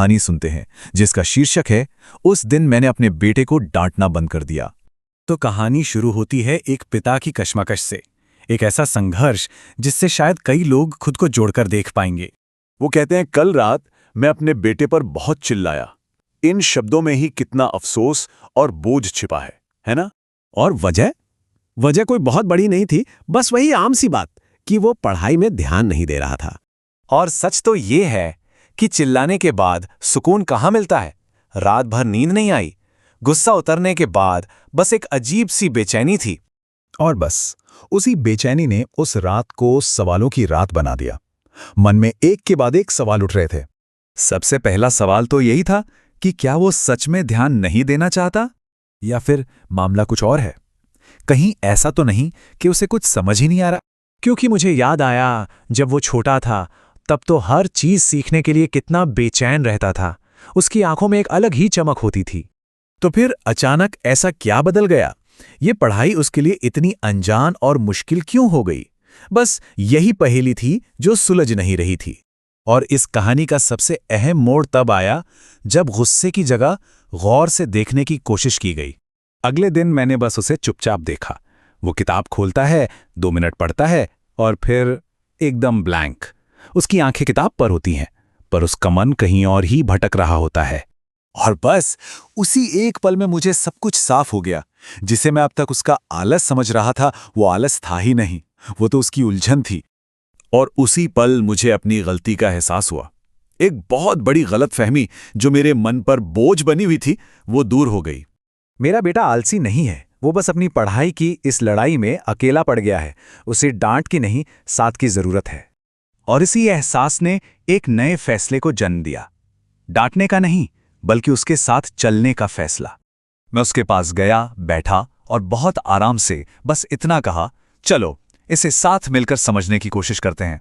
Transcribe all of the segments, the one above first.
कहानी सुनते हैं जिसका शीर्षक है उस दिन मैंने अपने बेटे को डांटना बंद कर दिया। तो कहानी शुरू होती है एक पिता की कश्मकश से, एक ऐसा संघर्ष जिससे शायद कई लोग खुद को जोड़कर देख पाएंगे। वो कहते हैं, कल रात मैं अपने बेटे पर बहुत चिल्लाया। इन शब्दों में ही कितना अफसोस और बोझ छिपा है ना? और वजह कोई बहुत बड़ी नहीं थी, बस वही आम सी बात कि वो पढ़ाई में ध्यान नहीं दे रहा था। और सच तो ये है कि चिल्लाने के बाद सुकून कहाँ मिलता है। रात भर नींद नहीं आई, गुस्सा उतरने के बाद बस एक अजीब सी बेचैनी थी। और बस उसी बेचैनी ने उस रात को सवालों की रात बना दिया। मन में एक के बाद एक सवाल उठ रहे थे। सबसे पहला सवाल तो यही था कि क्या वो सच में ध्यान नहीं देना चाहता, या फिर मामला कुछ और है। कहीं ऐसा तो नहीं कि उसे कुछ समझ ही नहीं आ रहा। क्योंकि मुझे याद आया, जब वो छोटा था तब तो हर चीज सीखने के लिए कितना बेचैन रहता था। उसकी आंखों में एक अलग ही चमक होती थी। तो फिर अचानक ऐसा क्या बदल गया? ये पढ़ाई उसके लिए इतनी अनजान और मुश्किल क्यों हो गई? बस यही पहेली थी जो सुलझ नहीं रही थी। और इस कहानी का सबसे अहम मोड़ तब आया जब गुस्से की जगह गौर से देखने की कोशिश की गई। अगले दिन मैंने बस उसे चुपचाप देखा। वो किताब खोलता है, 2 मिनट पढ़ता है और फिर एकदम ब्लैंक। उसकी आंखें किताब पर होती हैं, पर उसका मन कहीं और ही भटक रहा होता है। और बस उसी एक पल में मुझे सब कुछ साफ हो गया। जिसे मैं अब तक उसका आलस समझ रहा था, वो आलस था ही नहीं, वो तो उसकी उलझन थी। और उसी पल मुझे अपनी गलती का एहसास हुआ। एक बहुत बड़ी गलतफहमी जो मेरे मन पर बोझ बनी हुई थी, वो दूर हो गई। मेरा बेटा आलसी नहीं है, वो बस अपनी पढ़ाई की इस लड़ाई में अकेला पड़ गया है। उसे डांट की नहीं, साथ की जरूरत है। और इसी एहसास ने एक नए फैसले को जन्म दिया। डांटने का नहीं, बल्कि उसके साथ चलने का फैसला। मैं उसके पास गया, बैठा और बहुत आराम से बस इतना कहा, चलो इसे साथ मिलकर समझने की कोशिश करते हैं।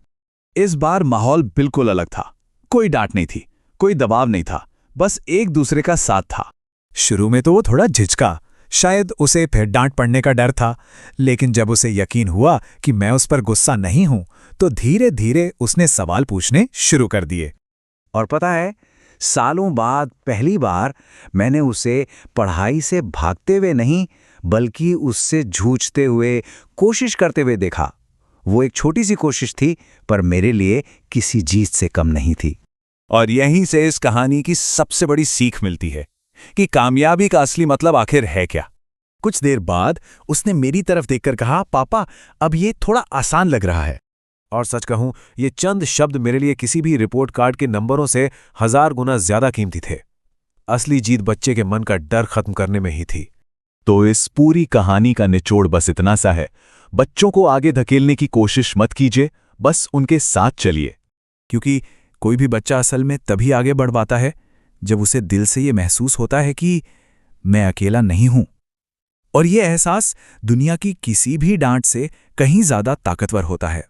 इस बार माहौल बिल्कुल अलग था। कोई डांट नहीं थी, कोई दबाव नहीं था, बस एक दूसरे का साथ था। शुरू में तो वो थोड़ा झिझका, शायद उसे फिर डांट पड़ने का डर था। लेकिन जब उसे यकीन हुआ कि मैं उस पर गुस्सा नहीं हूं, तो धीरे धीरे उसने सवाल पूछने शुरू कर दिए। और पता है, सालों बाद पहली बार मैंने उसे पढ़ाई से भागते हुए नहीं, बल्कि उससे जूझते हुए, कोशिश करते हुए देखा। वो एक छोटी सी कोशिश थी, पर मेरे लिए किसी जीत से कम नहीं थी। और यहीं से इस कहानी की सबसे बड़ी सीख मिलती है कि कामयाबी का असली मतलब आखिर है क्या। कुछ देर बाद उसने मेरी तरफ देखकर कहा, पापा अब ये थोड़ा आसान लग रहा है। और सच कहूं, ये चंद शब्द मेरे लिए किसी भी रिपोर्ट कार्ड के नंबरों से 1000 गुना ज्यादा कीमती थे। असली जीत बच्चे के मन का डर खत्म करने में ही थी। तो इस पूरी कहानी का निचोड़ बस इतना सा है, बच्चों को आगे धकेलने की कोशिश मत कीजिए, बस उनके साथ चलिए। क्योंकि कोई भी बच्चा असल में तभी आगे बढ़ पाता है जब उसे दिल से ये महसूस होता है कि मैं अकेला नहीं हूं। और ये एहसास दुनिया की किसी भी डांट से कहीं ज्यादा ताकतवर होता है।